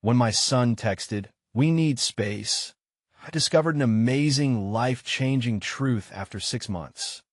When my son texted, "We need space," I discovered an amazing, life-changing truth after 6 months.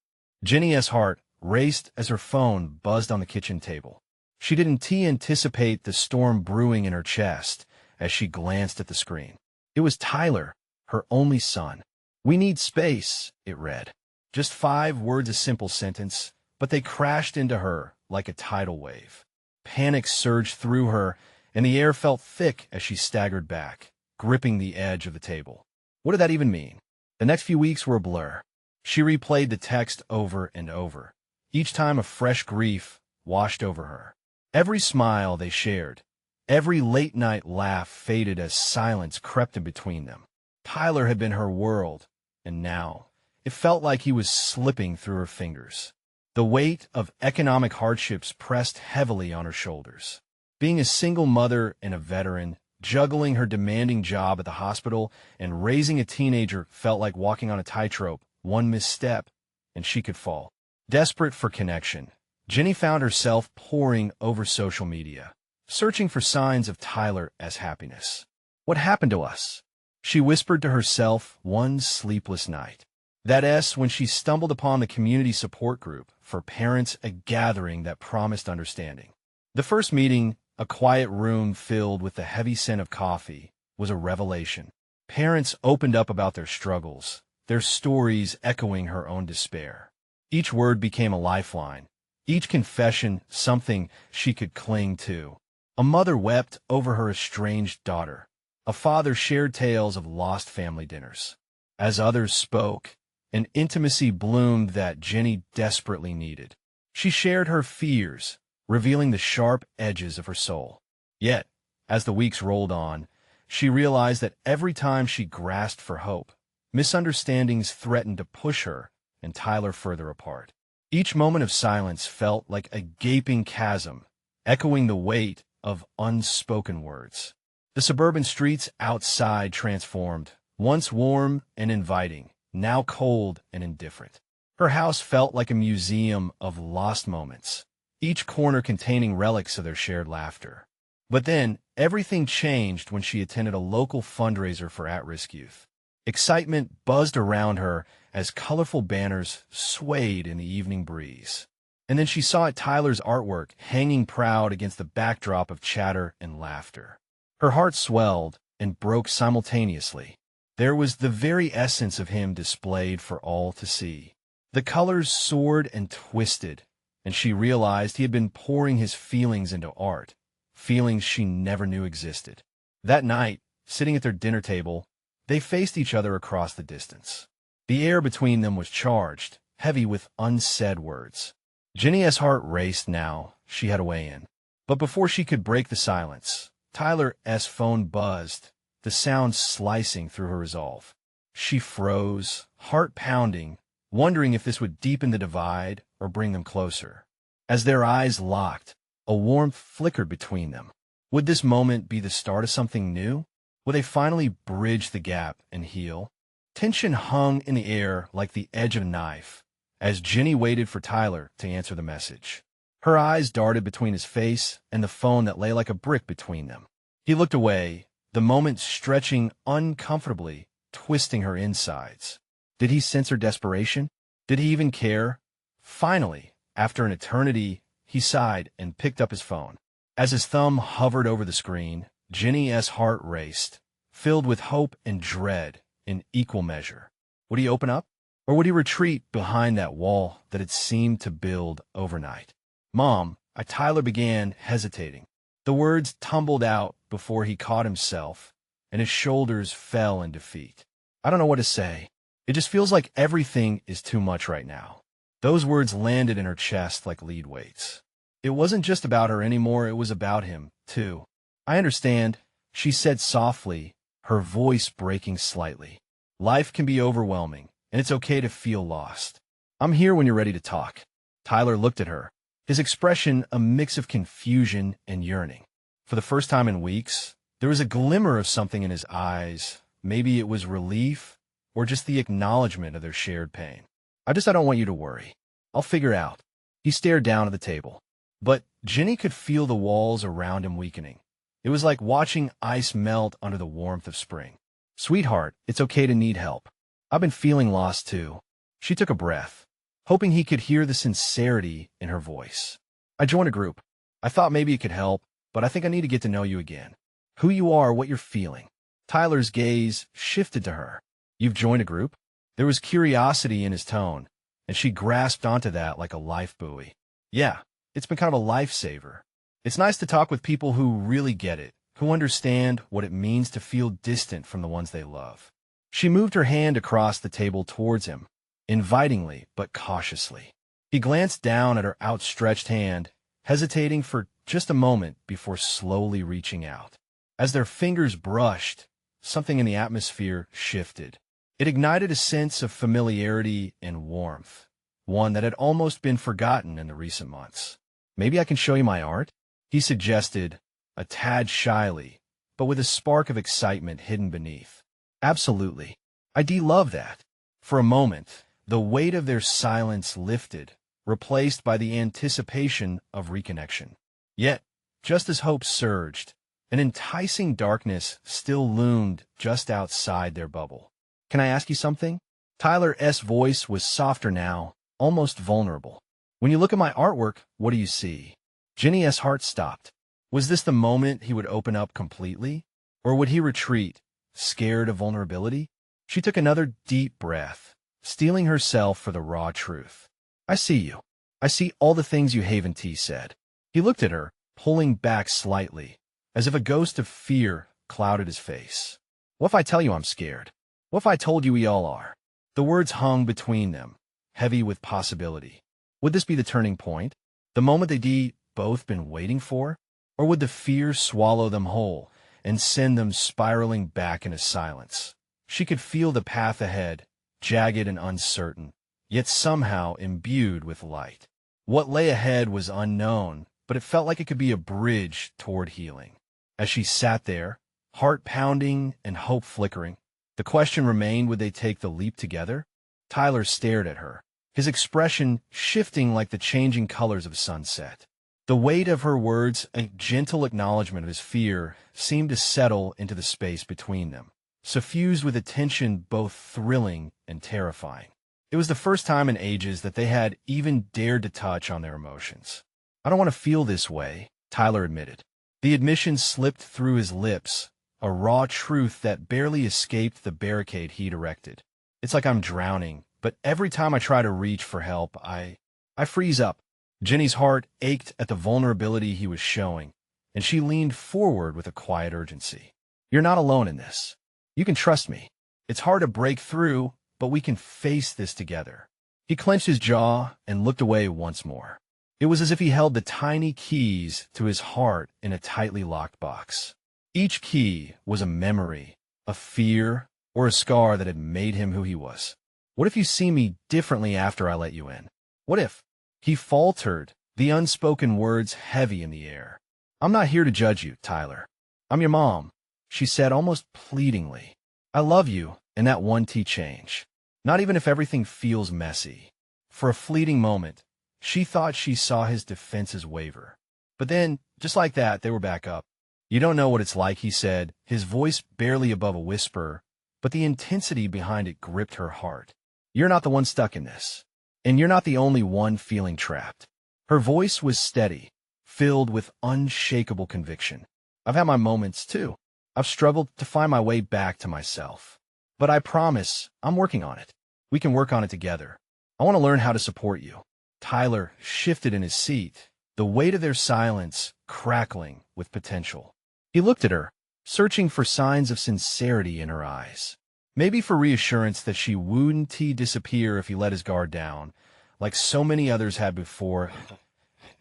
Jenny's heart raced as her phone buzzed on the kitchen table. She didn't anticipate the storm brewing in her chest as she glanced at the screen. It was Tyler, her only son. "We need space," it read. Just 5 words, a simple sentence, but they crashed into her like a tidal wave. Panic surged through her, and the air felt thick as she staggered back, gripping the edge of the table. What did that even mean? The next few weeks were a blur. She replayed the text over and over. Each time a fresh grief washed over her. Every smile they shared, every late-night laugh faded as silence crept in between them. Tyler had been her world, and now it felt like he was slipping through her fingers. The weight of economic hardships pressed heavily on her shoulders. Being a single mother and a veteran, juggling her demanding job at the hospital and raising a teenager felt like walking on a tightrope. One misstep, and she could fall. Desperate for connection, Jenny found herself poring over social media, searching for signs of Tyler's happiness. "What happened to us?" she whispered to herself one sleepless night. That's when she stumbled upon the community support group for parents, a gathering that promised understanding. The first meeting, a quiet room filled with the heavy scent of coffee, was a revelation. Parents opened up about their struggles, their stories echoing her own despair. Each word became a lifeline, each confession something she could cling to. A mother wept over her estranged daughter. A father shared tales of lost family dinners. As others spoke, an intimacy bloomed that Jenny desperately needed. She shared her fears, revealing the sharp edges of her soul. Yet, as the weeks rolled on, she realized that every time she grasped for hope, misunderstandings threatened to push her and Tyler further apart. Each moment of silence felt like a gaping chasm, echoing the weight of unspoken words. The suburban streets outside transformed, once warm and inviting, now cold and indifferent. Her house felt like a museum of lost moments, each corner containing relics of their shared laughter. But then, everything changed when she attended a local fundraiser for at-risk youth. Excitement buzzed around her as colorful banners swayed in the evening breeze. And then she saw Tyler's artwork hanging proud against the backdrop of chatter and laughter. Her heart swelled and broke simultaneously. There was the very essence of him displayed for all to see. The colors soared and twisted, and she realized he had been pouring his feelings into art, feelings she never knew existed. That night, sitting at their dinner table, they faced each other across the distance. The air between them was charged, heavy with unsaid words. Jenny's heart raced now. She had a way in. But before she could break the silence, Tyler's phone buzzed, the sound slicing through her resolve. She froze, heart pounding, wondering if this would deepen the divide or bring them closer. As their eyes locked, a warmth flickered between them. Would this moment be the start of something new? Would they finally bridge the gap and heal? Tension hung in the air like the edge of a knife as Jenny waited for Tyler to answer the message. Her eyes darted between his face and the phone that lay like a brick between them. He looked away, the moment stretching uncomfortably, twisting her insides. Did he sense her desperation? Did he even care? Finally, after an eternity, he sighed and picked up his phone. As his thumb hovered over the screen, Jenny's heart raced, filled with hope and dread in equal measure. Would he open up? Or would he retreat behind that wall that had seemed to build overnight? "Mom," Tyler began, hesitating. The words tumbled out before he caught himself, and his shoulders fell in defeat. "I don't know what to say. It just feels like everything is too much right now." Those words landed in her chest like lead weights. It wasn't just about her anymore, it was about him, too. "I understand," she said softly, her voice breaking slightly. "Life can be overwhelming, and it's okay to feel lost. I'm here when you're ready to talk." Tyler looked at her, his expression a mix of confusion and yearning. For the first time in weeks, there was a glimmer of something in his eyes. Maybe it was relief, or just the acknowledgement of their shared pain. I don't want you to worry. I'll figure it out." He stared down at the table. But Jenny could feel the walls around him weakening. It was like watching ice melt under the warmth of spring. "Sweetheart, it's okay to need help. I've been feeling lost too." She took a breath, hoping he could hear the sincerity in her voice. "I joined a group. I thought maybe it could help, but I think I need to get to know you again. Who you are, what you're feeling." Tyler's gaze shifted to her. "You've joined a group?" There was curiosity in his tone, and she grasped onto that like a life buoy. "Yeah, it's been kind of a lifesaver. It's nice to talk with people who really get it, who understand what it means to feel distant from the ones they love." She moved her hand across the table towards him, invitingly but cautiously. He glanced down at her outstretched hand, hesitating for just a moment before slowly reaching out. As their fingers brushed, something in the atmosphere shifted. It ignited a sense of familiarity and warmth, one that had almost been forgotten in the recent months. "Maybe I can show you my art?" he suggested, a tad shyly, but with a spark of excitement hidden beneath. "Absolutely. I'd love that." For a moment, the weight of their silence lifted, replaced by the anticipation of reconnection. Yet, just as hope surged, an enticing darkness still loomed just outside their bubble. "Can I ask you something?" Tyler's voice was softer now, almost vulnerable. "When you look at my artwork, what do you see?" Jenny's heart stopped. Was this the moment he would open up completely? Or would he retreat, scared of vulnerability? She took another deep breath, steeling herself for the raw truth. "I see you. I see all the things you haven't," he said. He looked at her, pulling back slightly, as if a ghost of fear clouded his face. "What if I tell you I'm scared? What if I told you we all are?" The words hung between them, heavy with possibility. Would this be the turning point? The moment they'd both been waiting for? Or would the fear swallow them whole and send them spiraling back into silence? She could feel the path ahead, jagged and uncertain, yet somehow imbued with light. What lay ahead was unknown, but it felt like it could be a bridge toward healing. As she sat there, heart pounding and hope flickering, the question remained, would they take the leap together? Tyler stared at her, his expression shifting like the changing colors of sunset. The weight of her words, a gentle acknowledgement of his fear, seemed to settle into the space between them, suffused with a tension both thrilling and terrifying. It was the first time in ages that they had even dared to touch on their emotions. "I don't want to feel this way," Tyler admitted. The admission slipped through his lips, a raw truth that barely escaped the barricade he'd erected. "It's like I'm drowning, but every time I try to reach for help, I freeze up." Jenny's heart ached at the vulnerability he was showing, and she leaned forward with a quiet urgency. "You're not alone in this. You can trust me. It's hard to break through, but we can face this together." He clenched his jaw and looked away once more. It was as if he held the tiny keys to his heart in a tightly locked box. Each key was a memory, a fear, or a scar that had made him who he was. "What if you see me differently after I let you in? What if—" He faltered, the unspoken words heavy in the air. "I'm not here to judge you, Tyler. I'm your mom," she said almost pleadingly. "I love you, and that won't change. Not even if everything feels messy." For a fleeting moment, she thought she saw his defenses waver. But then, just like that, they were back up. "You don't know what it's like," he said, his voice barely above a whisper, but the intensity behind it gripped her heart. "You're not the one stuck in this. And you're not the only one feeling trapped." Her voice was steady, filled with unshakable conviction. "I've had my moments, too. I've struggled to find my way back to myself. But I promise, I'm working on it. We can work on it together. I want to learn how to support you." Tyler shifted in his seat, the weight of their silence crackling with potential. He looked at her, searching for signs of sincerity in her eyes. Maybe for reassurance that she wouldn't disappear if he let his guard down, like so many others had before,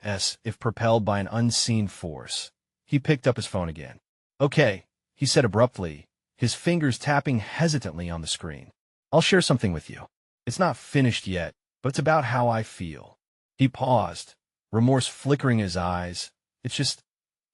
as if propelled by an unseen force. He picked up his phone again. "Okay," he said abruptly, his fingers tapping hesitantly on the screen. "I'll share something with you. It's not finished yet, but it's about how I feel." He paused, remorse flickering in his eyes. "It's just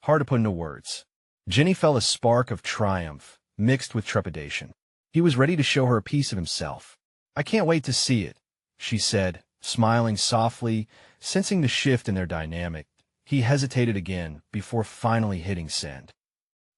hard to put into words." Jenny felt a spark of triumph, mixed with trepidation. He was ready to show her a piece of himself. "I can't wait to see it," she said, smiling softly, sensing the shift in their dynamic. He hesitated again before finally hitting send.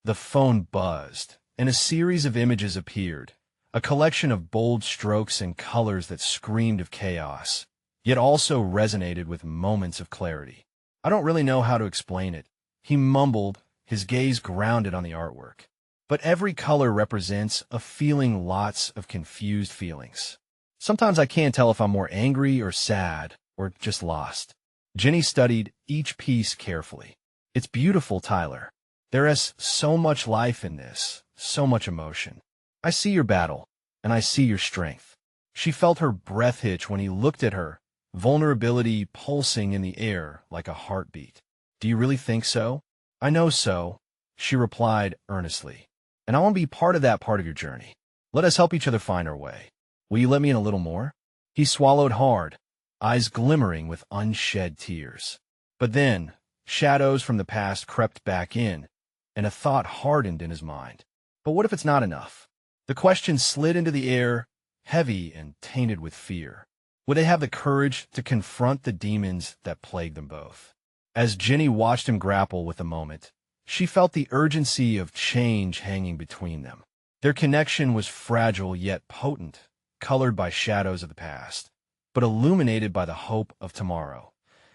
The phone buzzed, and a series of images appeared, a collection of bold strokes and colors that screamed of chaos, yet also resonated with moments of clarity. "I don't really know how to explain it," he mumbled, his gaze grounded on the artwork. "But every color represents a feeling, lots of confused feelings. Sometimes I can't tell if I'm more angry or sad or just lost." Jenny studied each piece carefully. "It's beautiful, Tyler. There is so much life in this, so much emotion. I see your battle, and I see your strength." She felt her breath hitch when he looked at her, vulnerability pulsing in the air like a heartbeat. "Do you really think so?" "I know so," she replied earnestly. "And I want to be part of that part of your journey. Let us help each other find our way. Will you let me in a little more?" He swallowed hard, eyes glimmering with unshed tears. But then, shadows from the past crept back in, and a thought hardened in his mind. But what if it's not enough? The question slid into the air, heavy and tainted with fear. Would they have the courage to confront the demons that plagued them both? As Jenny watched him grapple with the moment, she felt the urgency of change hanging between them. Their connection was fragile yet potent, colored by shadows of the past, but illuminated by the hope of tomorrow.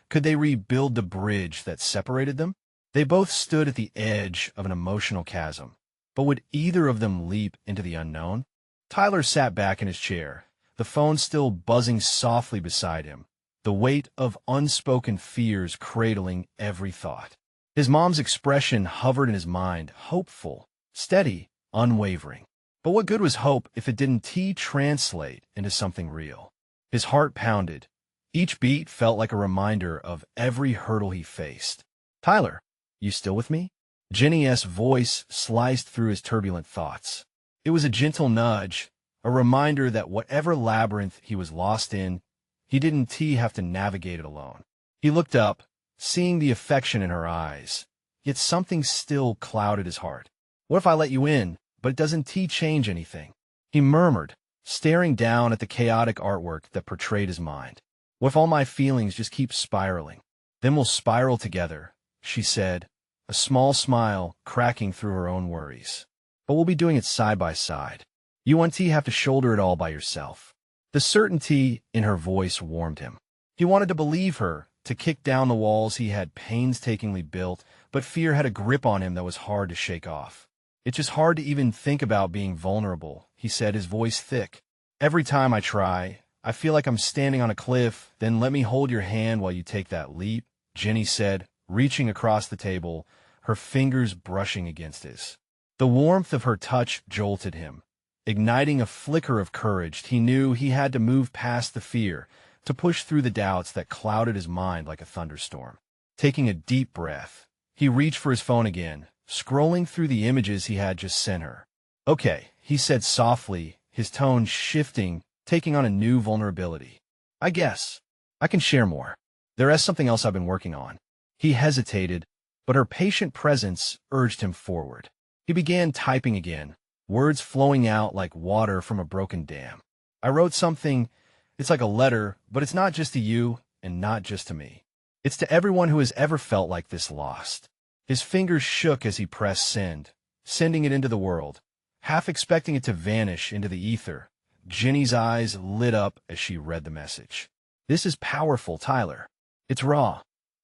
Could they rebuild the bridge that separated them? They both stood at the edge of an emotional chasm, but would either of them leap into the unknown? Tyler sat back in his chair, the phone still buzzing softly beside him, the weight of unspoken fears cradling every thought. His mom's expression hovered in his mind, hopeful, steady, unwavering. But what good was hope if it didn't translate into something real? His heart pounded. Each beat felt like a reminder of every hurdle he faced. "Tyler, you still with me?" Jenny's voice sliced through his turbulent thoughts. It was a gentle nudge, a reminder that whatever labyrinth he was lost in, he didn't have to navigate it alone. He looked up, seeing the affection in her eyes, yet something still clouded his heart. "What if I let you in, but it doesn't change anything?" he murmured, staring down at the chaotic artwork that portrayed his mind. "What if all my feelings just keep spiraling?" "Then we'll spiral together," she said, a small smile cracking through her own worries. "But we'll be doing it side by side. You won't have to shoulder it all by yourself." The certainty in her voice warmed him. He wanted to believe her, to kick down the walls he had painstakingly built, but fear had a grip on him that was hard to shake off. "It's just hard to even think about being vulnerable," he said, his voice thick. "Every time I try, I feel like I'm standing on a cliff. Then let me hold your hand while you take that leap," Jenny said, reaching across the table, her fingers brushing against his. The warmth of her touch jolted him, igniting a flicker of courage. He knew he had to move past the fear, to push through the doubts that clouded his mind like a thunderstorm. Taking a deep breath, he reached for his phone again, scrolling through the images he had just sent her. "Okay," he said softly, his tone shifting, taking on a new vulnerability. "I guess I can share more. There is something else I've been working on." He hesitated, but her patient presence urged him forward. He began typing again, words flowing out like water from a broken dam. "I wrote something. It's like a letter, but it's not just to you and not just to me. It's to everyone who has ever felt like this lost." His fingers shook as he pressed send, sending it into the world, half expecting it to vanish into the ether. Jenny's eyes lit up as she read the message. "This is powerful, Tyler. It's raw,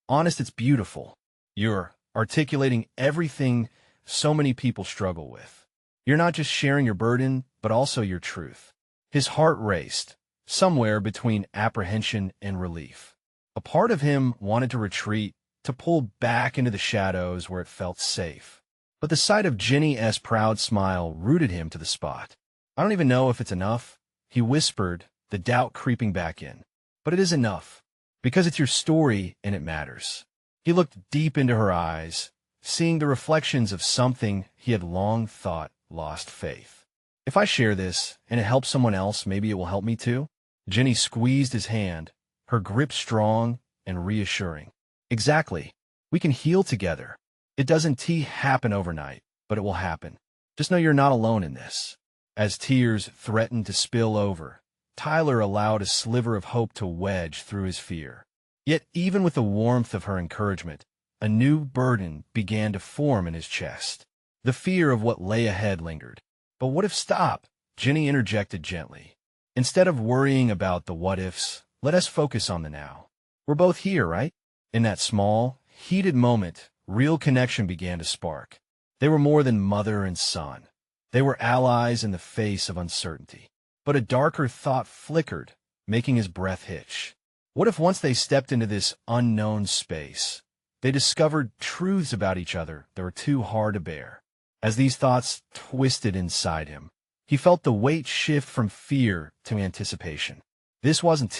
honest, it's beautiful. You're articulating everything so many people struggle with. You're not just sharing your burden, but also your truth." His heart raced, somewhere between apprehension and relief. A part of him wanted to retreat, to pull back into the shadows where it felt safe. But the sight of Jenny's proud smile rooted him to the spot. "I don't even know if it's enough," he whispered, the doubt creeping back in. "But it is enough, because it's your story and it matters." He looked deep into her eyes, seeing the reflections of something he had long thought lost faith. "If I share this and it helps someone else, maybe it will help me too?" Jenny squeezed his hand, her grip strong and reassuring. "Exactly. We can heal together. It doesn't happen overnight, but it will happen. Just know you're not alone in this." As tears threatened to spill over, Tyler allowed a sliver of hope to wedge through his fear. Yet even with the warmth of her encouragement, a new burden began to form in his chest. The fear of what lay ahead lingered. But what if stop? Jenny interjected gently. Instead of worrying about the what-ifs, let us focus on the now. We're both here, right? In that small, heated moment, real connection began to spark. They were more than mother and son. They were allies in the face of uncertainty. But a darker thought flickered, making his breath hitch. What if once they stepped into this unknown space, they discovered truths about each other that were too hard to bear? As these thoughts twisted inside him, he felt the weight shift from fear to anticipation. This wasn't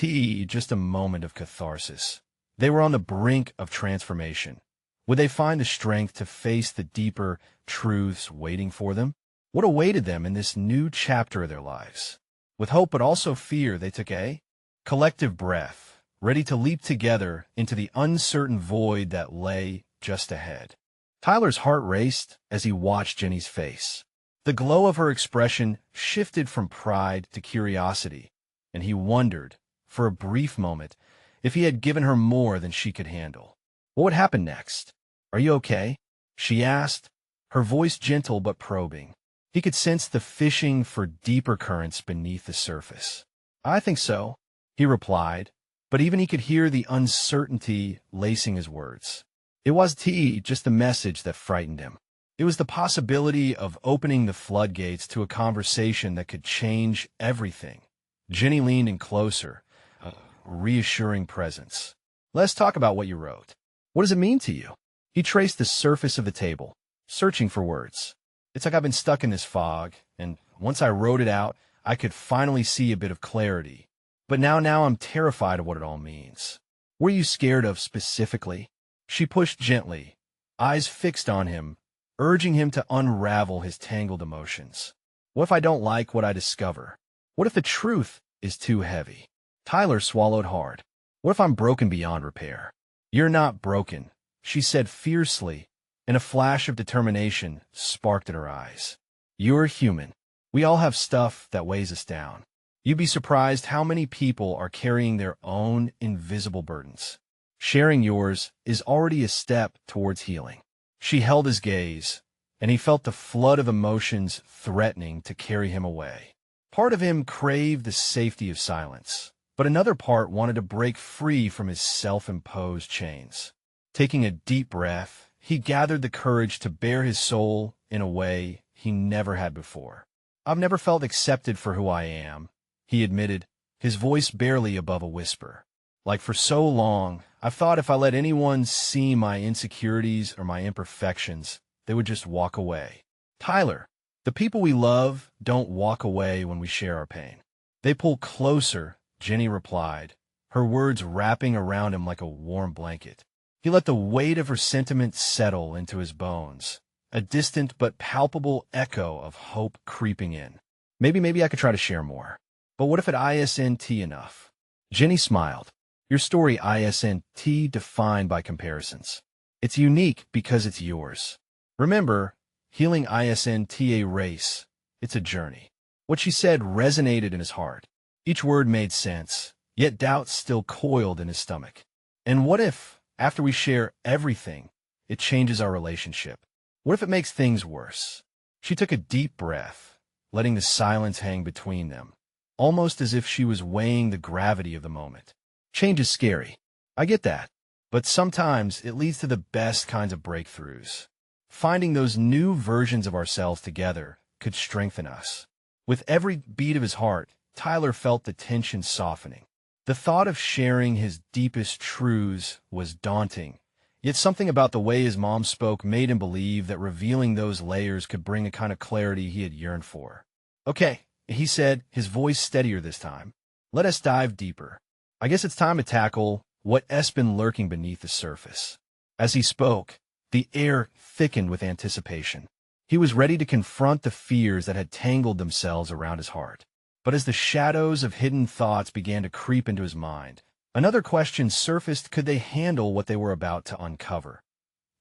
just a moment of catharsis. They were on the brink of transformation. Would they find the strength to face the deeper truths waiting for them? What awaited them in this new chapter of their lives? With hope but also fear, they took a collective breath, ready to leap together into the uncertain void that lay just ahead. Tyler's heart raced as he watched Jenny's face. The glow of her expression shifted from pride to curiosity, and he wondered, for a brief moment, if he had given her more than she could handle. What would happen next? "Are you okay?" she asked, her voice gentle but probing. He could sense the fishing for deeper currents beneath the surface. "I think so," he replied, but even he could hear the uncertainty lacing his words. It was just the message that frightened him. It was the possibility of opening the floodgates to a conversation that could change everything. Jenny leaned in closer, a reassuring presence. "Let's talk about what you wrote. What does it mean to you?" He traced the surface of the table, searching for words. "It's like I've been stuck in this fog, and once I wrote it out, I could finally see a bit of clarity. But now I'm terrified of what it all means." "What are you scared of specifically?" She pushed gently, eyes fixed on him, urging him to unravel his tangled emotions. "What if I don't like what I discover? What if the truth is too heavy?" Tyler swallowed hard. "What if I'm broken beyond repair?" "You're not broken," she said fiercely, and a flash of determination sparked in her eyes. "You're human. We all have stuff that weighs us down. You'd be surprised how many people are carrying their own invisible burdens. Sharing yours is already a step towards healing." She held his gaze, and he felt the flood of emotions threatening to carry him away. Part of him craved the safety of silence, but another part wanted to break free from his self-imposed chains. Taking a deep breath, he gathered the courage to bare his soul in a way he never had before. "I've never felt accepted for who I am," he admitted, his voice barely above a whisper. "Like for so long, I've thought if I let anyone see my insecurities or my imperfections, they would just walk away." "Tyler, the people we love don't walk away when we share our pain. They pull closer," Jenny replied, her words wrapping around him like a warm blanket. He let the weight of her sentiment settle into his bones, a distant but palpable echo of hope creeping in. Maybe I could try to share more. But what if it isn't enough?" Jenny smiled. "Your story isn't defined by comparisons. It's unique because it's yours. Remember, healing isn't a race. It's a journey." What she said resonated in his heart. Each word made sense, yet doubt still coiled in his stomach. And what if, after we share everything, it changes our relationship? What if it makes things worse? She took a deep breath, letting the silence hang between them, almost as if she was weighing the gravity of the moment. "Change is scary. I get that. But sometimes it leads to the best kinds of breakthroughs. Finding those new versions of ourselves together could strengthen us." With every beat of his heart, Tyler felt the tension softening. The thought of sharing his deepest truths was daunting, yet something about the way his mom spoke made him believe that revealing those layers could bring a kind of clarity he had yearned for. "Okay," he said, his voice steadier this time. "Let us dive deeper. I guess it's time to tackle what's been lurking beneath the surface." As he spoke, the air thickened with anticipation. He was ready to confront the fears that had tangled themselves around his heart. But as the shadows of hidden thoughts began to creep into his mind, another question surfaced: could they handle what they were about to uncover?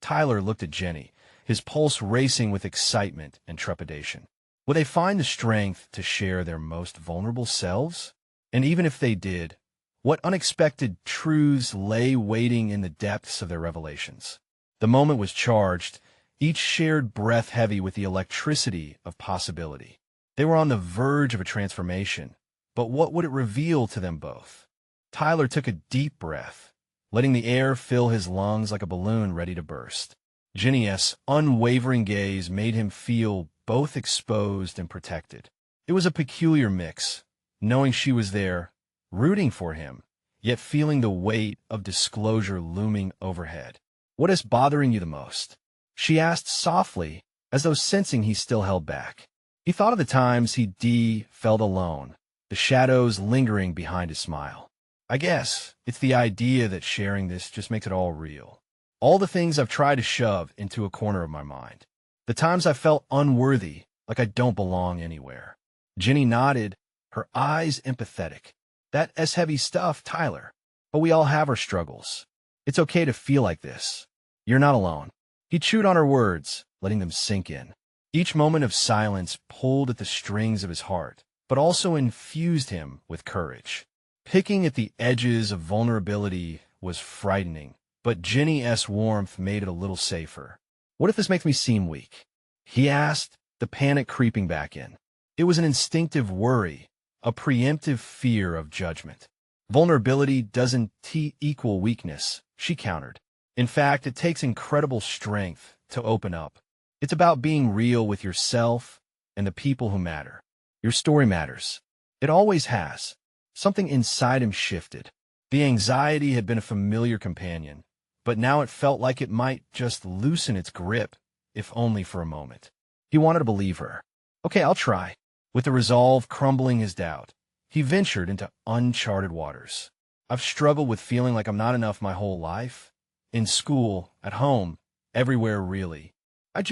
Tyler looked at Jenny, his pulse racing with excitement and trepidation. Would they find the strength to share their most vulnerable selves? And even if they did, what unexpected truths lay waiting in the depths of their revelations? The moment was charged, each shared breath heavy with the electricity of possibility. They were on the verge of a transformation, but what would it reveal to them both? Tyler took a deep breath, letting the air fill his lungs like a balloon ready to burst. Ginny's unwavering gaze made him feel both exposed and protected. It was a peculiar mix, knowing she was there, rooting for him, yet feeling the weight of disclosure looming overhead. "What is bothering you the most?" she asked softly, as though sensing he still held back. He thought of the times he felt alone, the shadows lingering behind his smile. "I guess it's the idea that sharing this just makes it all real. All the things I've tried to shove into a corner of my mind. The times I felt unworthy, like I don't belong anywhere." Ginny nodded, her eyes empathetic. "That's heavy stuff, Tyler. But we all have our struggles. It's okay to feel like this. You're not alone." He chewed on her words, letting them sink in. Each moment of silence pulled at the strings of his heart, but also infused him with courage. Picking at the edges of vulnerability was frightening, but Ginny's warmth made it a little safer. "What if this makes me seem weak?" he asked, the panic creeping back in. It was an instinctive worry, a preemptive fear of judgment. "Vulnerability doesn't equal weakness," she countered. "In fact, it takes incredible strength to open up. It's about being real with yourself and the people who matter. Your story matters. It always has." Something inside him shifted. The anxiety had been a familiar companion, but now it felt like it might just loosen its grip, if only for a moment. He wanted to believe her. "Okay, I'll try." With the resolve crumbling his doubt, he ventured into uncharted waters. "I've struggled with feeling like I'm not enough my whole life. In school, at home, everywhere really. I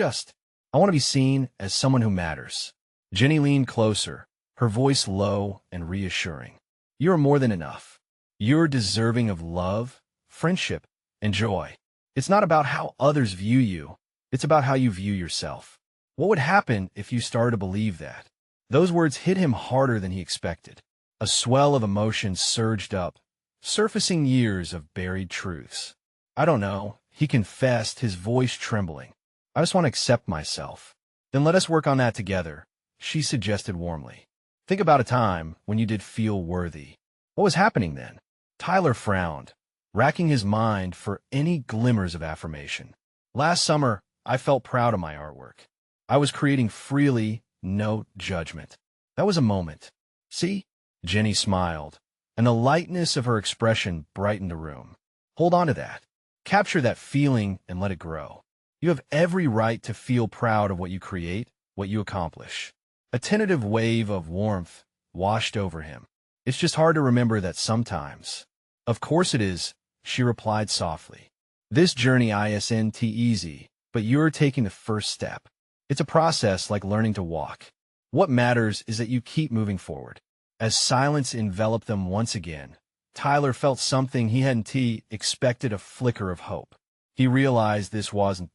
want to be seen as someone who matters." Ginny leaned closer, her voice low and reassuring. "You're more than enough. You're deserving of love, friendship, and joy. It's not about how others view you. It's about how you view yourself." What would happen if you started to believe that? Those words hit him harder than he expected. A swell of emotion surged up, surfacing years of buried truths. "I don't know," he confessed, his voice trembling. "I just want to accept myself." "Then let us work on that together," she suggested warmly. "Think about a time when you did feel worthy. What was happening then?" Tyler frowned, racking his mind for any glimmers of affirmation. "Last summer, I felt proud of my artwork. I was creating freely, no judgment. That was a moment." "See?" Jenny smiled, and the lightness of her expression brightened the room. "Hold on to that. Capture that feeling and let it grow. You have every right to feel proud of what you create, what you accomplish." A tentative wave of warmth washed over him. "It's just hard to remember that sometimes." "Of course it is," she replied softly. "This journey isn't easy, but you're taking the first step. It's a process like learning to walk. What matters is that you keep moving forward." As silence enveloped them once again, Tyler felt something he hadn't expected, a flicker of hope. He realized this wasn't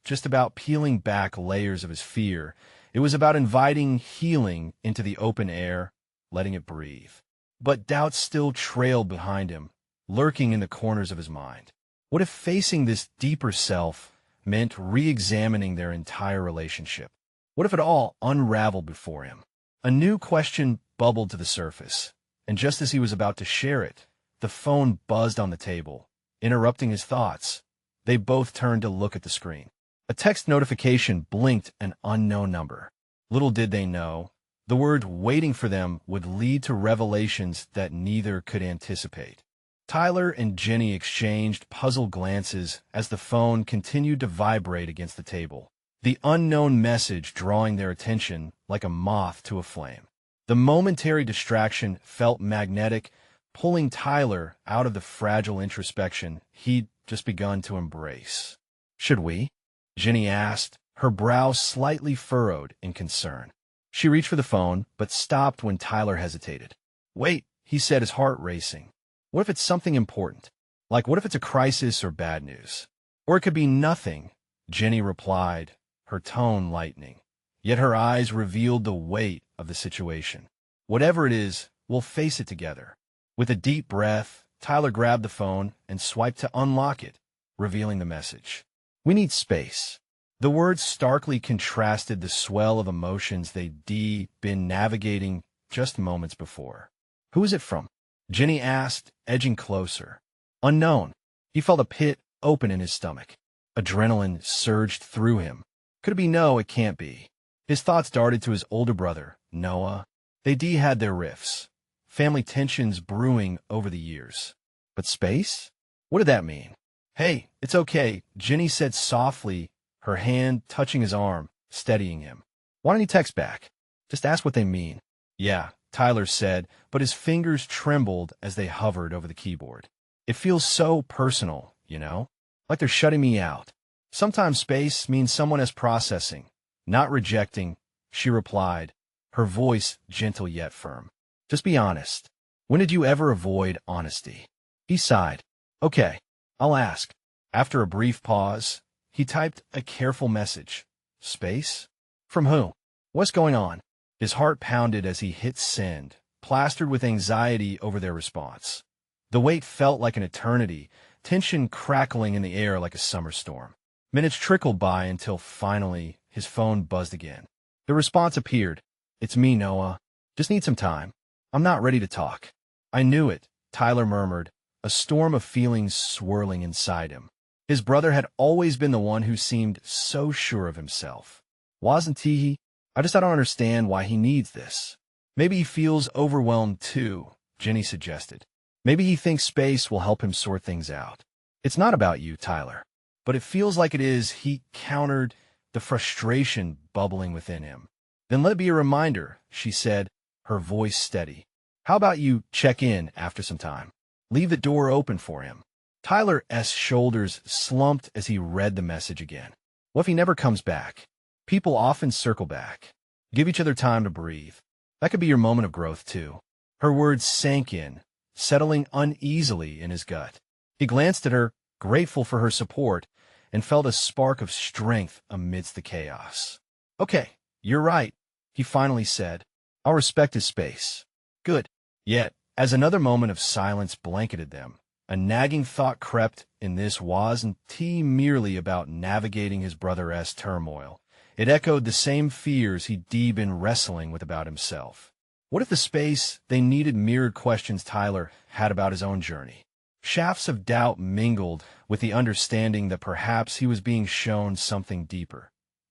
just about peeling back layers of his fear. It was about inviting healing into the open air, letting it breathe. But doubt still trailed behind him, lurking in the corners of his mind. What if facing this deeper self meant re-examining their entire relationship? What if it all unraveled before him? A new question bubbled to the surface, and just as he was about to share it, the phone buzzed on the table, interrupting his thoughts. They both turned to look at the screen. A text notification blinked, an unknown number. Little did they know, the word waiting for them would lead to revelations that neither could anticipate. Tyler and Jenny exchanged puzzled glances as the phone continued to vibrate against the table, the unknown message drawing their attention like a moth to a flame. The momentary distraction felt magnetic, pulling Tyler out of the fragile introspection he'd just begun to embrace. "Should we?" Jenny asked, her brow slightly furrowed in concern. She reached for the phone, but stopped when Tyler hesitated. "Wait," he said, his heart racing. "What if it's something important? Like, what if it's a crisis or bad news?" "Or it could be nothing," Jenny replied, her tone lightening. Yet her eyes revealed the weight of the situation. "Whatever it is, we'll face it together." With a deep breath, Tyler grabbed the phone and swiped to unlock it, revealing the message. "We need space." The words starkly contrasted the swell of emotions they'd been navigating just moments before. "Who is it from?" Ginny asked, edging closer. "Unknown." He felt a pit open in his stomach. Adrenaline surged through him. Could it be? No, it can't be. His thoughts darted to his older brother, Noah. They had their rifts, family tensions brewing over the years. But space? What did that mean? "Hey, it's okay," Ginny said softly, her hand touching his arm, steadying him. "Why don't you text back? Just ask what they mean." "Yeah," Tyler said, but his fingers trembled as they hovered over the keyboard. "It feels so personal, you know? Like they're shutting me out." "Sometimes space means someone is processing, not rejecting," she replied, her voice gentle yet firm. "Just be honest. When did you ever avoid honesty?" He sighed. "Okay, I'll ask." After a brief pause, he typed a careful message. "Space? From who? What's going on?" His heart pounded as he hit send, plastered with anxiety over their response. The wait felt like an eternity, tension crackling in the air like a summer storm. Minutes trickled by until finally his phone buzzed again. The response appeared. "It's me, Noah. Just need some time. I'm not ready to talk." "I knew it," Tyler murmured, a storm of feelings swirling inside him. His brother had always been the one who seemed so sure of himself. Wasn't he? "I don't understand why he needs this." "Maybe he feels overwhelmed too," Jenny suggested. "Maybe he thinks space will help him sort things out." "It's not about you, Tyler." "But it feels like it is," he countered, the frustration bubbling within him. "Then let it be a reminder," she said, her voice steady. "How about you check in after some time? Leave the door open for him." Tyler's shoulders slumped as he read the message again. What if he never comes back? People often circle back. Give each other time to breathe. That could be your moment of growth, too. Her words sank in, settling uneasily in his gut. He glanced at her, grateful for her support, and felt a spark of strength amidst the chaos. "Okay, you're right," he finally said. "I'll respect his space." "Good." Yet, as another moment of silence blanketed them, a nagging thought crept in. This wasn't merely about navigating his brother's turmoil. It echoed the same fears he'd been wrestling with about himself. What if the space they needed mirrored questions Tyler had about his own journey? Shafts of doubt mingled with the understanding that perhaps he was being shown something deeper.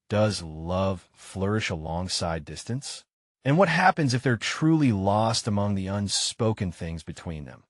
Does love flourish alongside distance? And what happens if they're truly lost among the unspoken things between them?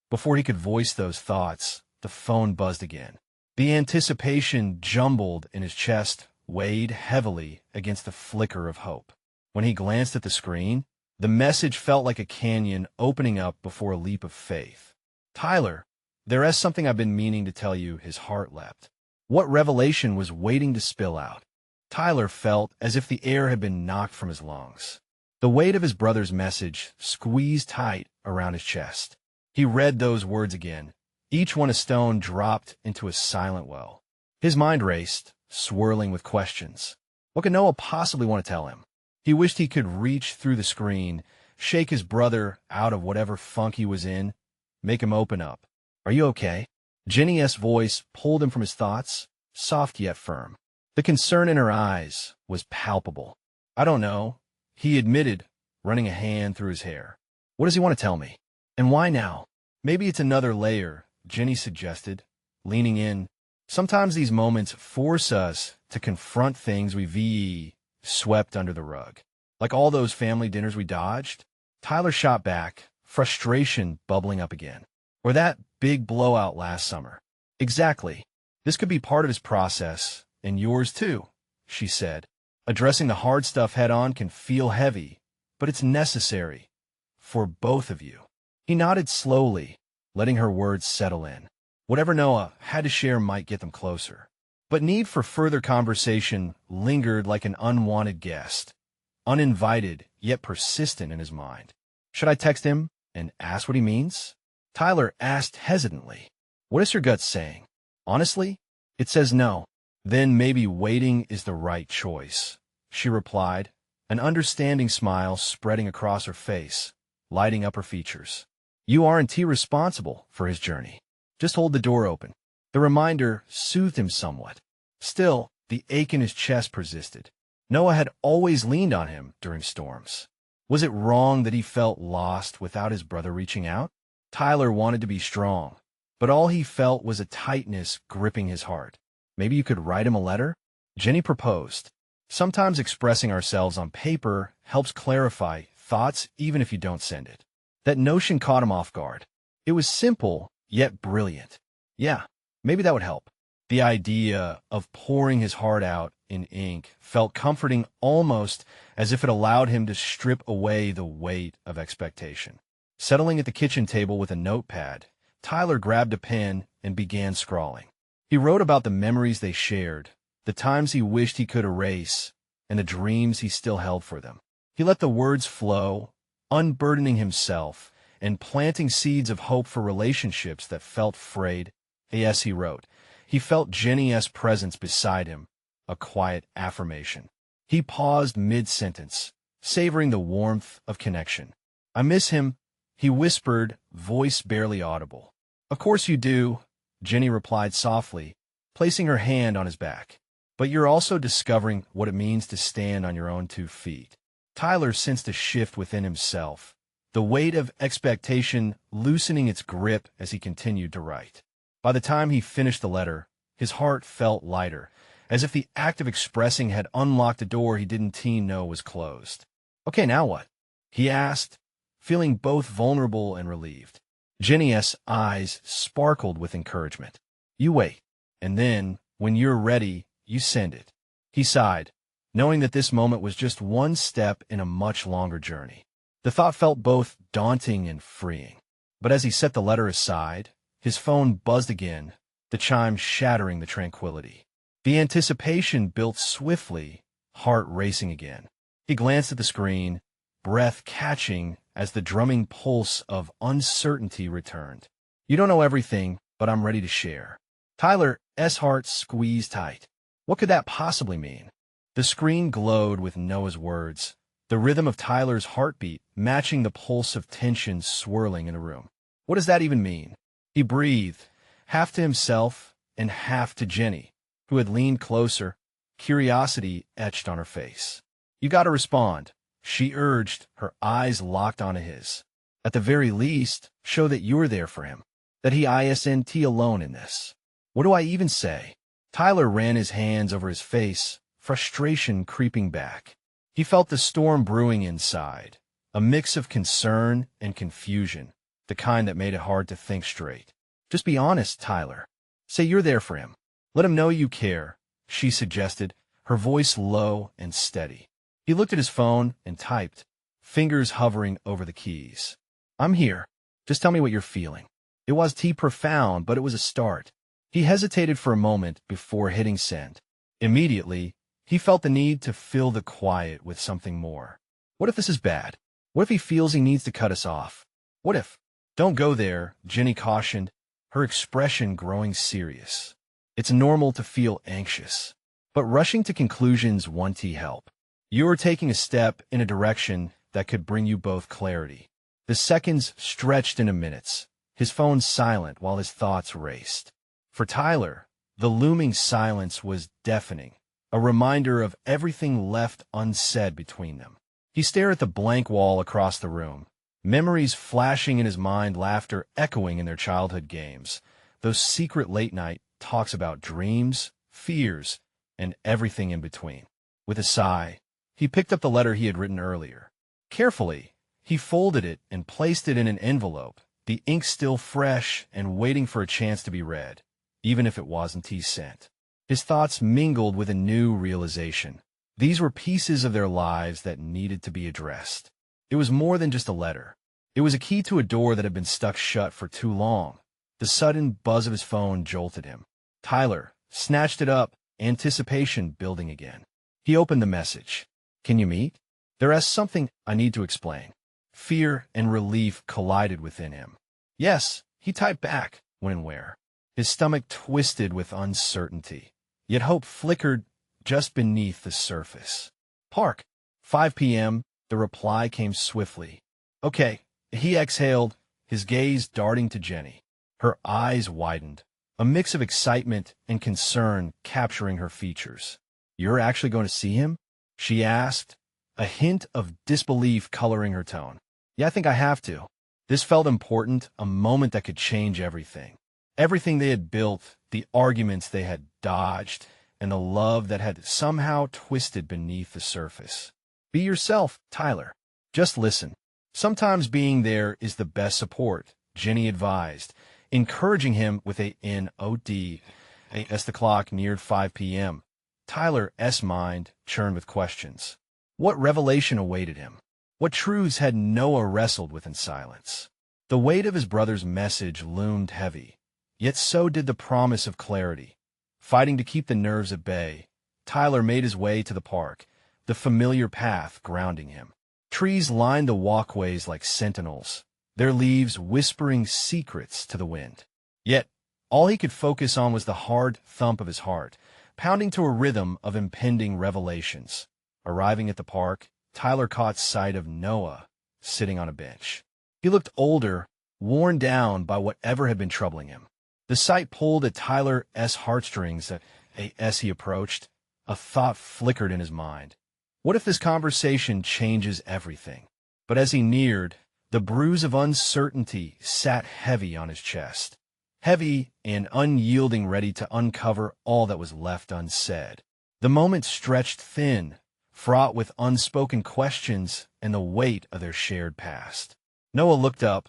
Before he could voice those thoughts, the phone buzzed again. The anticipation jumbled in his chest, weighed heavily against the flicker of hope. When he glanced at the screen, the message felt like a canyon opening up before a leap of faith. "Tyler, there is something I've been meaning to tell you." His heart leapt. What revelation was waiting to spill out? Tyler felt as if the air had been knocked from his lungs. The weight of his brother's message squeezed tight around his chest. He read those words again, each one a stone dropped into a silent well. His mind raced, swirling with questions. What could Noah possibly want to tell him? He wished he could reach through the screen, shake his brother out of whatever funk he was in, make him open up. "Are you okay?" Jenny's voice pulled him from his thoughts, soft yet firm. The concern in her eyes was palpable. "I don't know," he admitted, running a hand through his hair. "What does he want to tell me? And why now?" "Maybe it's another layer," Jenny suggested, leaning in. "Sometimes these moments force us to confront things we've swept under the rug. Like all those family dinners we dodged." Tyler shot back, frustration bubbling up again. "Or that big blowout last summer." "Exactly. This could be part of his process, and yours too," she said. "Addressing the hard stuff head-on can feel heavy, but it's necessary. For both of you." He nodded slowly, letting her words settle in. Whatever Noah had to share might get them closer. But need for further conversation lingered like an unwanted guest, uninvited yet persistent in his mind. "Should I text him and ask what he means?" Tyler asked hesitantly. "What is your gut saying?" "Honestly, it says no." "Then maybe waiting is the right choice," she replied, an understanding smile spreading across her face, lighting up her features. "You aren't responsible for his journey. Just hold the door open." The reminder soothed him somewhat. Still, The ache in his chest persisted. Noah had always leaned on him during storms. Was it wrong that he felt lost without his brother reaching out? Tyler wanted to be strong, but all he felt was a tightness gripping his heart. Maybe you could write him a letter? Jenny proposed. Sometimes expressing ourselves on paper helps clarify thoughts even if you don't send it. That notion caught him off guard. It was simple, yet brilliant. Yeah, maybe that would help. The idea of pouring his heart out in ink felt comforting, almost as if it allowed him to strip away the weight of expectation. Settling at the kitchen table with a notepad, Tyler grabbed a pen and began scrawling. He wrote about the memories they shared, the times he wished he could erase, and the dreams he still held for them. He let the words flow, unburdening himself and planting seeds of hope for relationships that felt frayed. Yes, he wrote. He felt Jenny's presence beside him, a quiet affirmation. He paused mid-sentence, savoring the warmth of connection. I miss him, he whispered, voice barely audible. Of course you do, Jenny replied softly, placing her hand on his back. But you're also discovering what it means to stand on your own 2 feet. Tyler sensed a shift within himself, the weight of expectation loosening its grip as he continued to write. By the time he finished the letter, his heart felt lighter, as if the act of expressing had unlocked a door he didn't know was closed. Okay, now what? He asked, feeling both vulnerable and relieved. Jenny's eyes sparkled with encouragement. You wait, and then, when you're ready, you send it. He sighed, knowing that this moment was just one step in a much longer journey. The thought felt both daunting and freeing. But as he set the letter aside, his phone buzzed again, the chime shattering the tranquility. The anticipation built swiftly, heart racing again. He glanced at the screen, breath catching as the drumming pulse of uncertainty returned. You don't know everything, but I'm ready to share. Tyler's heart squeezed tight. What could that possibly mean? The screen glowed with Noah's words, the rhythm of Tyler's heartbeat matching the pulse of tension swirling in a room. What does that even mean? He breathed, half to himself and half to Jenny, who had leaned closer, curiosity etched on her face. You gotta respond, she urged, her eyes locked onto his. At the very least, show that you're there for him, that he isn't alone in this. What do I even say? Tyler ran his hands over his face, frustration creeping back. He felt the storm brewing inside, a mix of concern and confusion, the kind that made it hard to think straight. Just be honest, Tyler. Say you're there for him. Let him know you care, she suggested, her voice low and steady. He looked at his phone and typed, fingers hovering over the keys. I'm here. Just tell me what you're feeling. It was profound, but it was a start. He hesitated for a moment before hitting send. Immediately, he felt the need to fill the quiet with something more. What if this is bad? What if he feels he needs to cut us off? What if? Don't go there, Jenny cautioned, her expression growing serious. It's normal to feel anxious, but rushing to conclusions won't help. You are taking a step in a direction that could bring you both clarity. The seconds stretched into minutes, his phone silent while his thoughts raced. For Tyler, the looming silence was deafening, a reminder of everything left unsaid between them. He stared at the blank wall across the room, memories flashing in his mind, laughter echoing in their childhood games, those secret late-night talks about dreams, fears, and everything in between. With a sigh, he picked up the letter he had written earlier. Carefully, he folded it and placed it in an envelope, the ink still fresh and waiting for a chance to be read, even if it wasn't sent. His thoughts mingled with a new realization. These were pieces of their lives that needed to be addressed. It was more than just a letter. It was a key to a door that had been stuck shut for too long. The sudden buzz of his phone jolted him. Tyler snatched it up, anticipation building again. He opened the message. Can you meet? There's something I need to explain. Fear and relief collided within him. Yes, he typed back, when and where. His stomach twisted with uncertainty, yet hope flickered just beneath the surface. Park, 5 p.m., the reply came swiftly. Okay, he exhaled, his gaze darting to Jenny. Her eyes widened, a mix of excitement and concern capturing her features. "You're actually going to see him?" she asked, a hint of disbelief coloring her tone. "Yeah, I think I have to." This felt important, a moment that could change everything. Everything they had built, the arguments they had dodged, and the love that had somehow twisted beneath the surface. "Be yourself, Tyler. Just listen. Sometimes being there is the best support," Jenny advised, encouraging him with a nod. As the clock neared 5 p.m., Tyler's mind churned with questions. What revelation awaited him? What truths had Noah wrestled with in silence? The weight of his brother's message loomed heavy, yet so did the promise of clarity. Fighting to keep the nerves at bay, Tyler made his way to the park, the familiar path grounding him. Trees lined the walkways like sentinels, their leaves whispering secrets to the wind. Yet, all he could focus on was the hard thump of his heart, pounding to a rhythm of impending revelations. Arriving at the park, Tyler caught sight of Noah sitting on a bench. He looked older, worn down by whatever had been troubling him. The sight pulled at Tyler's heartstrings as he approached. A thought flickered in his mind. What if this conversation changes everything? But as he neared, the bruise of uncertainty sat heavy on his chest. Heavy and unyielding, ready to uncover all that was left unsaid. The moment stretched thin, fraught with unspoken questions and the weight of their shared past. Noah looked up,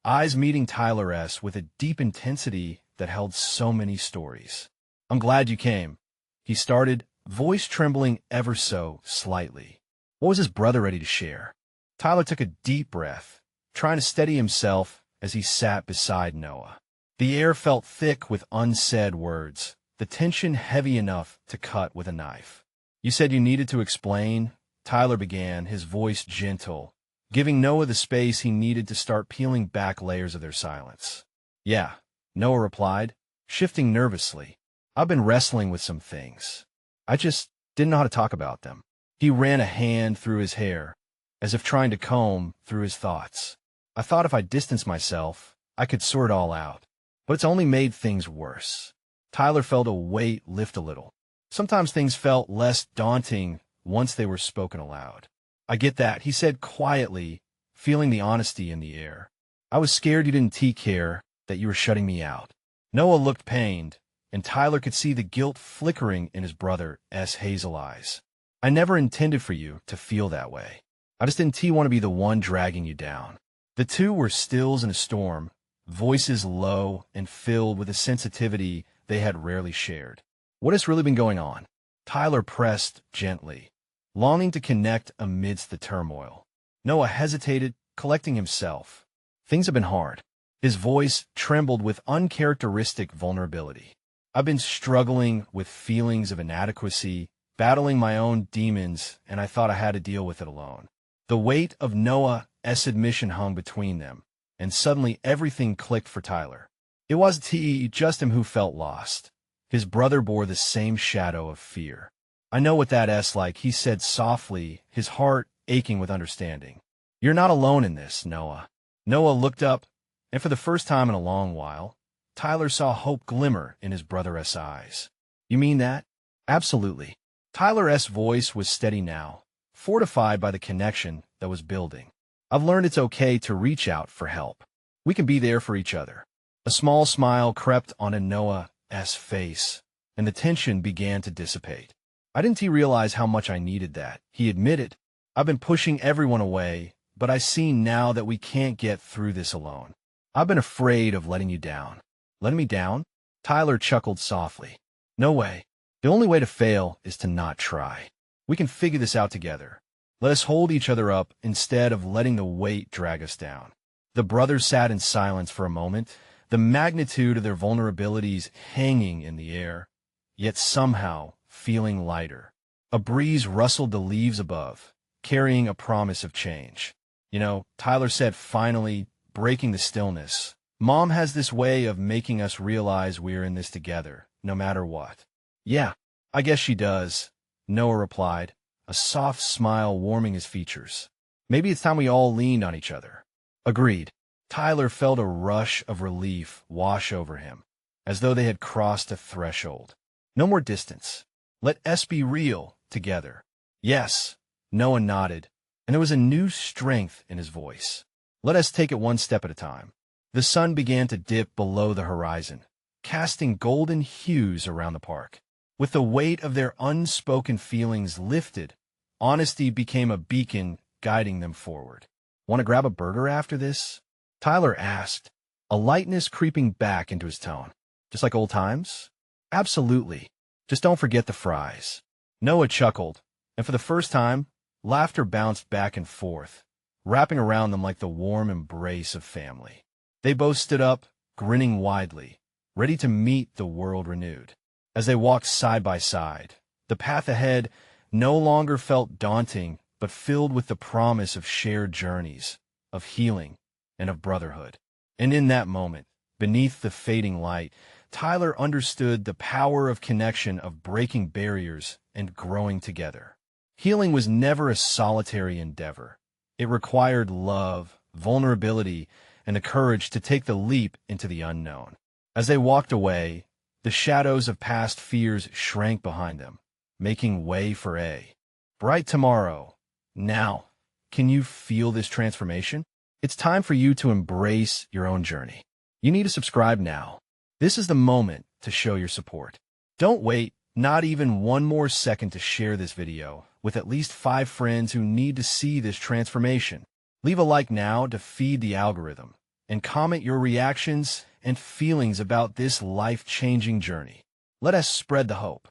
eyes meeting Tyler's with a deep intensity that held so many stories. "I'm glad you came," he started, voice trembling ever so slightly. What was his brother ready to share? Tyler took a deep breath, trying to steady himself as he sat beside Noah. The air felt thick with unsaid words, the tension heavy enough to cut with a knife. "You said you needed to explain," Tyler began, his voice gentle, giving Noah the space he needed to start peeling back layers of their silence. "Yeah," Noah replied, shifting nervously. "I've been wrestling with some things. I just didn't know how to talk about them." He ran a hand through his hair, as if trying to comb through his thoughts. "I thought if I distanced myself, I could sort it all out. But it's only made things worse." Tyler felt a weight lift a little. Sometimes things felt less daunting once they were spoken aloud. "I get that," he said quietly, feeling the honesty in the air. "I was scared you didn't take care, that you were shutting me out." Noah looked pained, and Tyler could see the guilt flickering in his brother's hazel eyes. "I never intended for you to feel that way. I just didn't want to be the one dragging you down." The two were stills in a storm, voices low and filled with a sensitivity they had rarely shared. "What has really been going on?" Tyler pressed gently, longing to connect amidst the turmoil. Noah hesitated, collecting himself. "Things have been hard." His voice trembled with uncharacteristic vulnerability. "I've been struggling with feelings of inadequacy, battling my own demons, and I thought I had to deal with it alone." The weight of Noah's admission hung between them, and suddenly everything clicked for Tyler. It wasn't just him who felt lost. His brother bore the same shadow of fear. "I know what that's like," he said softly, his heart aching with understanding. "You're not alone in this, Noah." Noah looked up, and for the first time in a long while, Tyler saw hope glimmer in his brother's eyes. "You mean that?" "Absolutely." Tyler's voice was steady now, fortified by the connection that was building. "I've learned it's okay to reach out for help. We can be there for each other." A small smile crept onto Noah's face, and the tension began to dissipate. "I didn't realize how much I needed that," he admitted. "I've been pushing everyone away, but I see now that we can't get through this alone. I've been afraid of letting you down." "Letting me down?" Tyler chuckled softly. "No way. The only way to fail is to not try. We can figure this out together. Let us hold each other up instead of letting the weight drag us down." The brothers sat in silence for a moment, the magnitude of their vulnerabilities hanging in the air, yet somehow feeling lighter. A breeze rustled the leaves above, carrying a promise of change. "You know," Tyler said finally, breaking the stillness, "Mom has this way of making us realize we're in this together, no matter what." "Yeah, I guess she does," Noah replied, a soft smile warming his features. "Maybe it's time we all leaned on each other." "Agreed." Tyler felt a rush of relief wash over him. as though they had crossed a threshold. No more distance. Let us be real together. Yes, Noah nodded, and there was a new strength in his voice. Let us take it one step at a time. The sun began to dip below the horizon, casting golden hues around the park. With the weight of their unspoken feelings lifted, honesty became a beacon guiding them forward. Want to grab a burger after this? Tyler asked, a lightness creeping back into his tone. Just like old times? Absolutely. Just don't forget the fries. Noah chuckled, and for the first time, laughter bounced back and forth, wrapping around them like the warm embrace of family. They both stood up, grinning widely, ready to meet the world renewed. As they walked side by side, the path ahead no longer felt daunting, but filled with the promise of shared journeys, of healing, and of brotherhood. And in that moment, beneath the fading light, Tyler understood the power of connection, of breaking barriers and growing together. Healing was never a solitary endeavor. It required love, vulnerability, and the courage to take the leap into the unknown. As they walked away, the shadows of past fears shrank behind them, making way for a bright tomorrow. Now, can you feel this transformation? It's time for you to embrace your own journey. You need to subscribe now. This is the moment to show your support. Don't wait, not even one more second, to share this video with at least 5 friends who need to see this transformation. Leave a like now to feed the algorithm, and comment your reactions and feelings about this life-changing journey. Let us spread the hope.